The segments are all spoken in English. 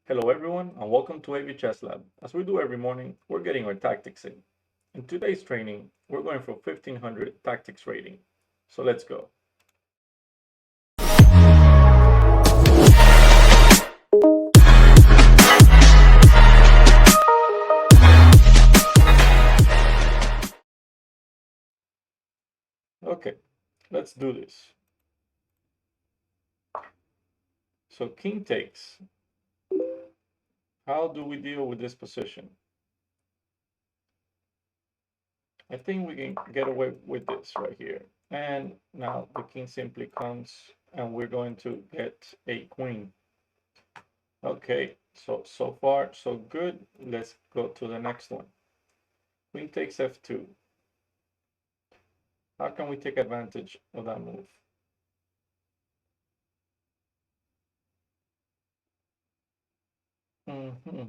Hello everyone and welcome to AV Chess Lab. As we do every morning, we're getting our tactics in. In today's training, we're going for 1500 tactics rating. So let's go. Okay, let's do this. So king takes. How do we deal with this position? I think we can get away with this right here. And now the king simply comes and we're going to get a queen. Okay, so far so good. Let's go to the next one. Queen takes f2. How can we take advantage of that move? Hmm.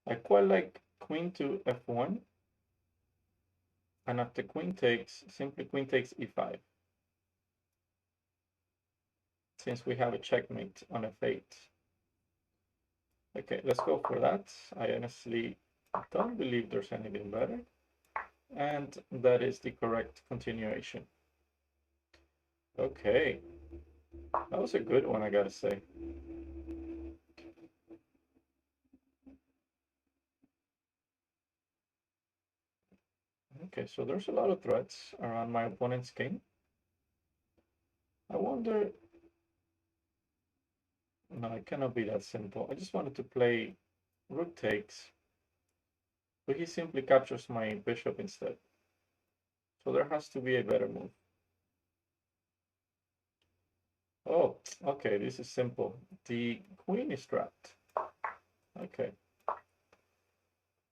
I quite like queen to f1, and after queen takes, simply queen takes e5, since we have a checkmate on f8. Okay, let's go for that. I honestly don't believe there's anything better, and that is the correct continuation. Okay, that was a good one, I gotta say. Okay, so there's a lot of threats around my opponent's king. I wonder. No, it cannot be that simple. I just wanted to play rook takes, but he simply captures my bishop instead. So there has to be a better move. Oh, okay, this is simple. The queen is trapped. Okay.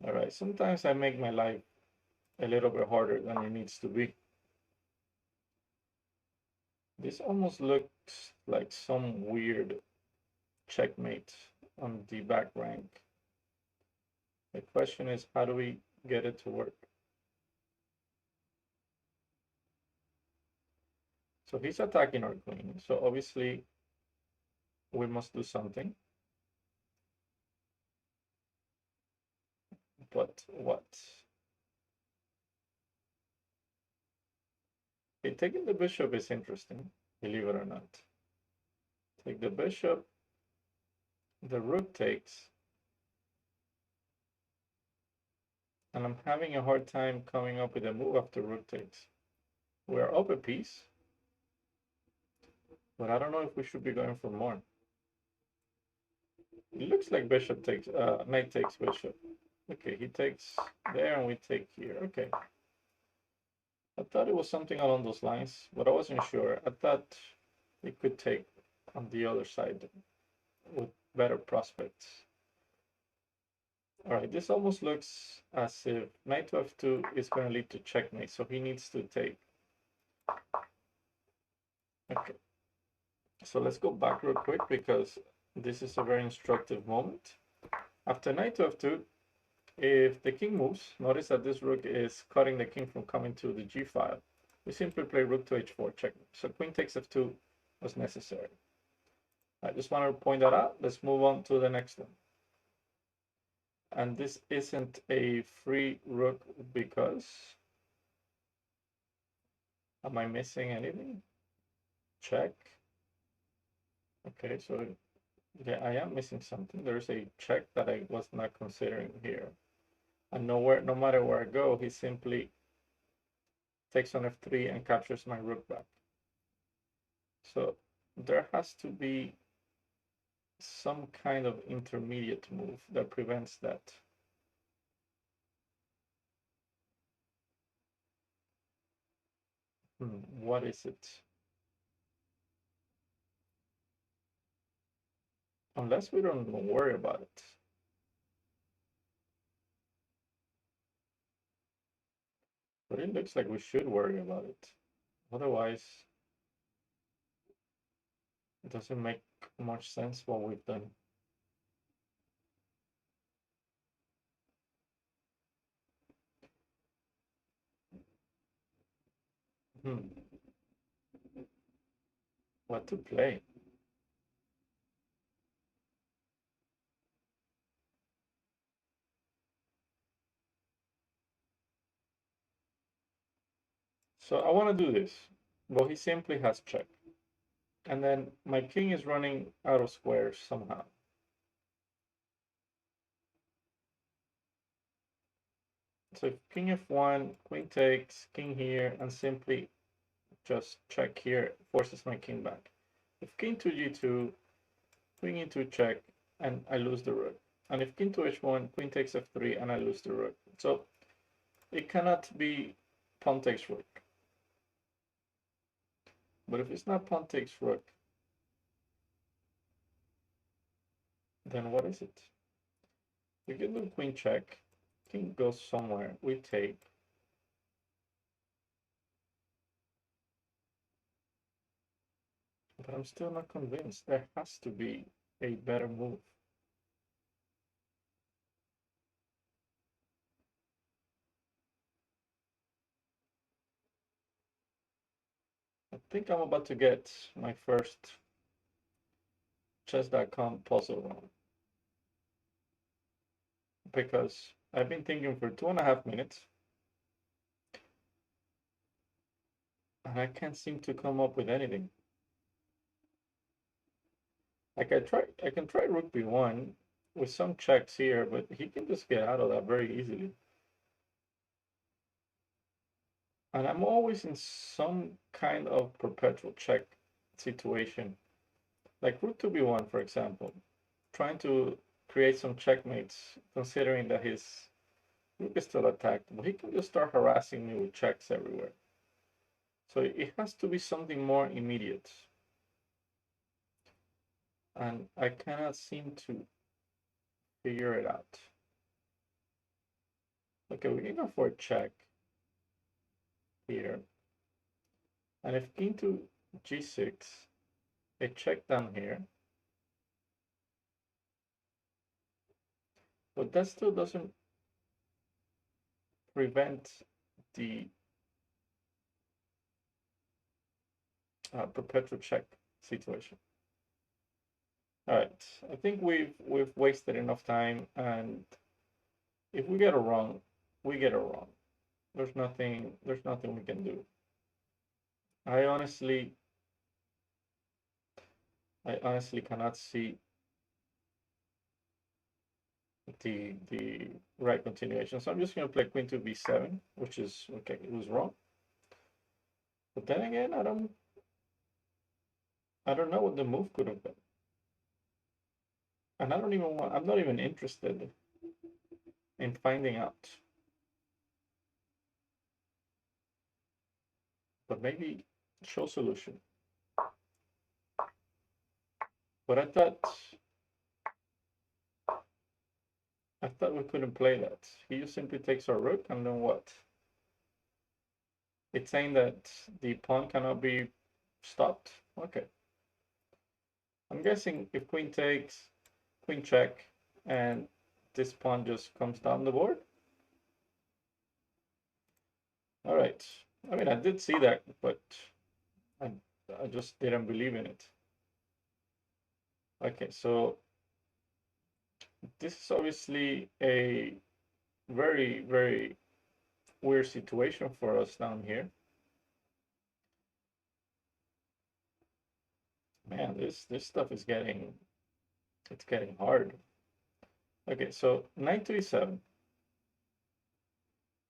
All right, sometimes I make my life a little bit harder than it needs to be. This almost looks like some weird checkmate on the back rank. The question is, how do we get it to work? So he's attacking our queen. So obviously we must do something. But what? Okay, taking the bishop is interesting, believe it or not. Take the bishop, the rook takes, and I'm having a hard time coming up with a move after rook takes. We're up a piece, but I don't know if we should be going for more. It looks like bishop takes, knight takes bishop. Okay, he takes there and we take here. Okay. I thought it was something along those lines, but I wasn't sure. I thought it could take on the other side with better prospects. All right, this almost looks as if knight to f2 is going to lead to checkmate, so he needs to take. Okay, so let's go back real quick because this is a very instructive moment. After knight to f2, if the king moves, notice that this rook is cutting the king from coming to the g file. We simply play rook to h4 checkmate. So queen takes f2 was necessary. I just want to point that out. Let's move on to the next one. And this isn't a free rook because, am I missing anything? Check. Okay, so yeah, I am missing something. There's a check that I was not considering here. And nowhere, no matter where I go, he simply takes on f3 and captures my rook back. So there has to be some kind of intermediate move that prevents that. What is it? Unless we don't worry about it. But it looks like we should worry about it. Otherwise, it doesn't make much sense what we've done. Hmm. What to play? So I want to do this. Well, he simply has check. And then my king is running out of squares somehow. So if king f1, queen takes, king here, and simply just check here, forces my king back. If king to g2, queen e2 check, and I lose the rook. And if king to h1, queen takes f3, and I lose the rook. So it cannot be pawn takes rook. But if it's not pawn takes rook, then what is it? We can do queen check, king goes somewhere, we take. But I'm still not convinced. There has to be a better move. I think I'm about to get my first chess.com puzzle wrong. Because I've been thinking for 2.5 minutes and I can't seem to come up with anything. Like I can try rook b1 with some checks here, but he can just get out of that very easily. And I'm always in some kind of perpetual check situation. Like rook to b1, for example, trying to create some checkmates, considering that his rook is still attacked, but he can just start harassing me with checks everywhere. So it has to be something more immediate. And I cannot seem to figure it out. Okay, we can go for a check here. And if king to g6, a check down here. But that still doesn't prevent the perpetual check situation. All right, I think we've wasted enough time, and if we get it wrong, we get it wrong. There's nothing we can do. I honestly cannot see the right continuation. So I'm just gonna play queen to b7, which is okay. It was wrong, but then again, I don't know what the move could have been, and I'm not even interested in finding out. But maybe show solution. But I thought we couldn't play that. He just simply takes our rook, and then what? It's saying that the pawn cannot be stopped. Okay. I'm guessing if queen takes, queen check, and this pawn just comes down the board. All right. I mean, I did see that, but I, I just didn't believe in it. Okay, so this is obviously a very, very weird situation for us down here. Man, this stuff is getting hard. Okay, so knight to e7.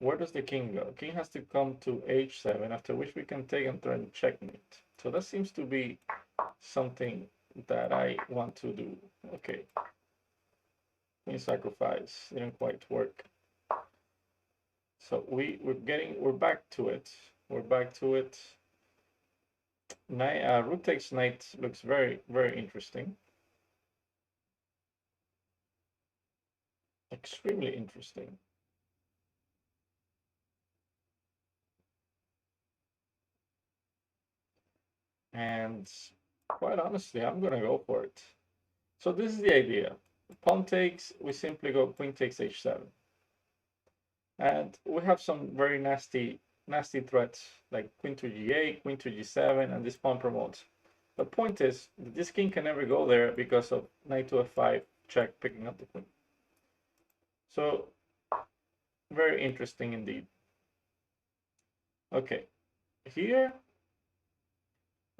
Where does the king go? King has to come to h7, after which we can take and threaten checkmate. So that seems to be something that I want to do. Okay. Queen sacrifice didn't quite work. So we're back to it. We're back to it. Knight, rook takes knight looks very, very interesting. Extremely interesting. And quite honestly, I'm gonna go for it. So this is the idea. Pawn takes, we simply go queen takes h7. And we have some very nasty nasty threats like queen to g8, queen to g7, and this pawn promotes. The point is, this king can never go there because of knight to f5 check picking up the queen. So, very interesting indeed. Okay, here,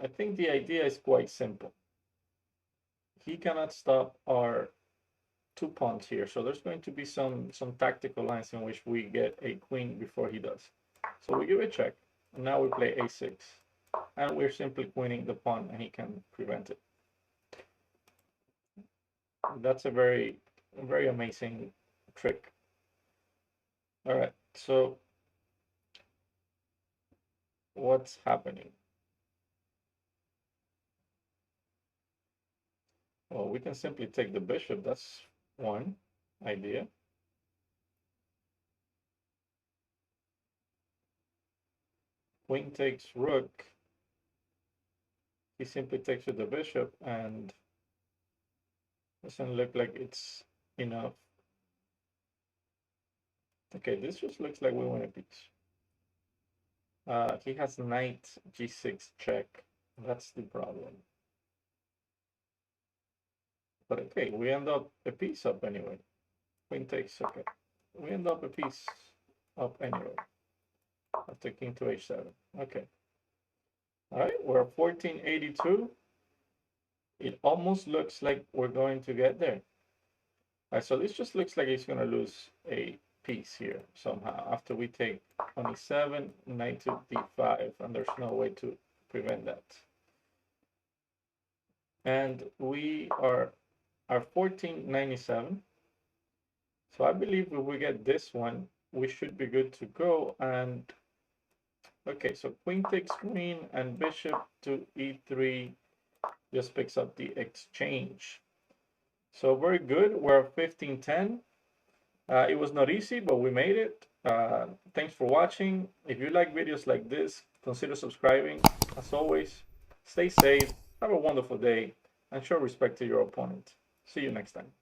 I think the idea is quite simple. He cannot stop our 2 pawns here, so there's going to be some tactical lines in which we get a queen before he does. So we give a check, and now we play a6, and we're simply queening the pawn, and he can prevent it. That's a very amazing trick. All right, so what's happening? Well, we can simply take the bishop. That's one idea. Queen takes rook. He simply takes with the bishop, and doesn't look like it's enough. Okay, this just looks like we win a piece. He has knight g6 check. That's the problem. But okay, we end up a piece up anyway. Queen takes, okay. We end up a piece up anyway. After king to h7. Okay. All right, we're 1482. It almost looks like we're going to get there. All right, so this just looks like he's going to lose a piece here somehow. After we take on e7, knight to d5, and there's no way to prevent that. And we are 1497. So I believe if we get this one, we should be good to go. And okay, so queen takes queen and bishop to e3 just picks up the exchange. So very good. We're 1510. It was not easy, but we made it. Thanks for watching. If you like videos like this, consider subscribing. As always, stay safe, have a wonderful day, and show respect to your opponent. See you next time.